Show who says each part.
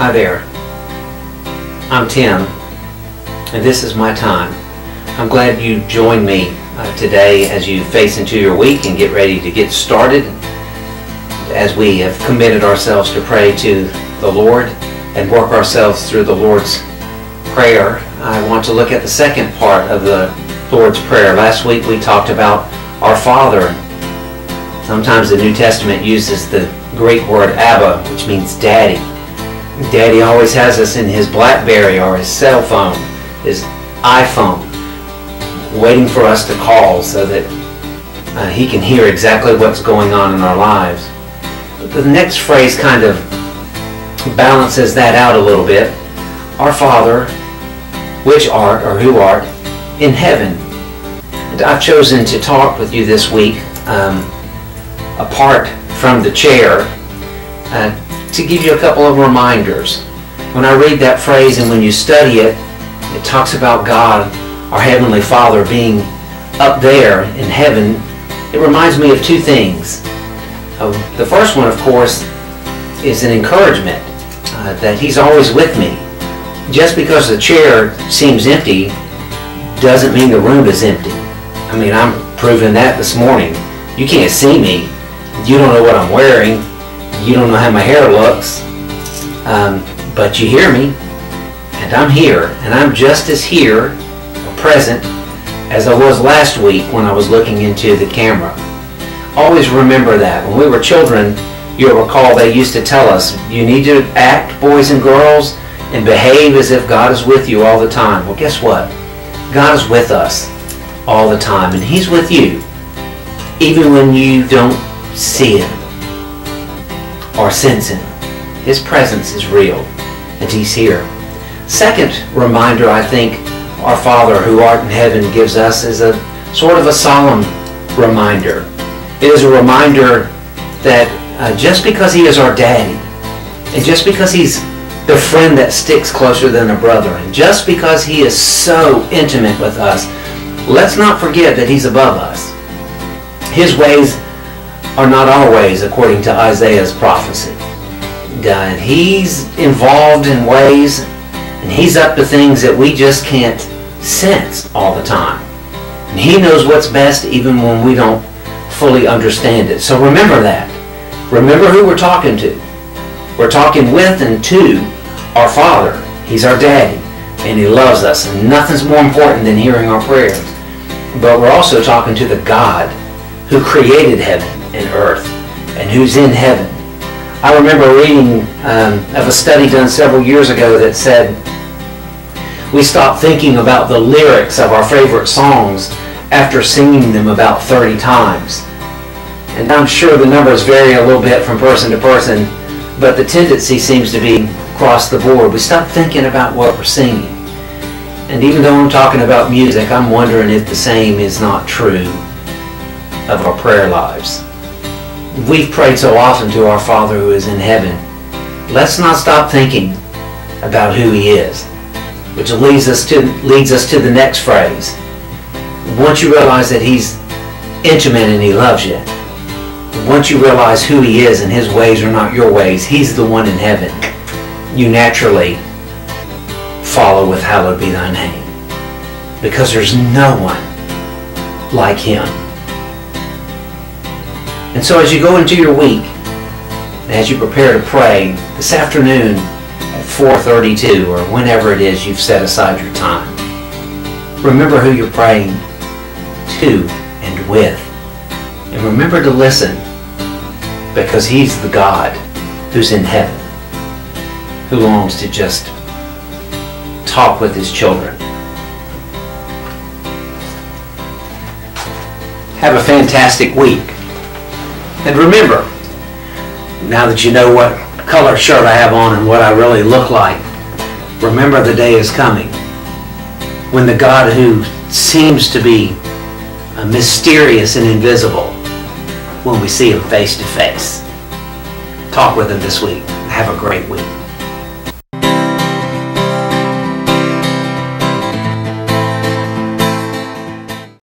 Speaker 1: Hi there, I'm Tim, and this is my time. I'm glad you joined me today as you face into your week and get ready to get started. As we have committed ourselves to pray to the Lord and work ourselves through the Lord's Prayer, I want to look at the second part of the Lord's Prayer. Last week we talked about our Father. Sometimes the New Testament uses the Greek word Abba, which means Daddy. Daddy always has us in his BlackBerry or his cell phone, his iPhone, waiting for us to call so that he can hear exactly what's going on in our lives. But the next phrase kind of balances that out a little bit. Our Father, which art or who art in heaven. And I've chosen to talk with you this week apart from the chair to give you a couple of reminders. When I read that phrase and when you study it, it talks about God, our Heavenly Father, being up there in heaven. It reminds me of two things. The first one, of course, is an encouragement that He's always with me. Just because the chair seems empty doesn't mean the room is empty. I mean, I'm proving that this morning. You can't see me. You don't know what I'm wearing. You don't know how my hair looks, but you hear me, and I'm here, and I'm just as here, or present, as I was last week when I was looking into the camera. Always remember that. When we were children, you'll recall they used to tell us, you need to act, boys and girls, and behave as if God is with you all the time. Well, guess what? God is with us all the time, and He's with you, even when you don't see Him or sense Him. His presence is real, and He's here. Second reminder I think our Father who art in heaven gives us is a sort of a solemn reminder. It is a reminder that just because He is our daddy, and just because He's the friend that sticks closer than a brother, and just because He is so intimate with us, let's not forget that He's above us. His ways are not our ways, according to Isaiah's prophecy. He's involved in ways, and He's up to things that we just can't sense all the time. And He knows what's best even when we don't fully understand it. So remember that. Remember who we're talking to. We're talking with and to our Father. He's our daddy, and He loves us, and nothing's more important than hearing our prayers. But we're also talking to the God who created heaven and earth, and who's in heaven. I remember reading of a study done several years ago that said we stopped thinking about the lyrics of our favorite songs after singing them about 30 times. And I'm sure the numbers vary a little bit from person to person, but the tendency seems to be across the board. We stop thinking about what we're singing. And even though I'm talking about music, I'm wondering if the same is not true of our prayer lives. We've prayed so often to our Father who is in heaven. Let's not stop thinking about who He is, which leads us to the next phrase. Once you realize that He's intimate and He loves you, once you realize who He is and His ways are not your ways, He's the one in heaven, you naturally follow with hallowed be thy name, because there's no one like Him. And so as you go into your week, and as you prepare to pray this afternoon at 4:32 or whenever it is you've set aside your time, remember who you're praying to and with. And remember to listen, because He's the God who's in heaven, who longs to just talk with His children. Have a fantastic week. And remember, now that you know what color shirt I have on and what I really look like, remember the day is coming when the God who seems to be mysterious and invisible, when we see Him face to face. Talk with Him this week. Have a great week.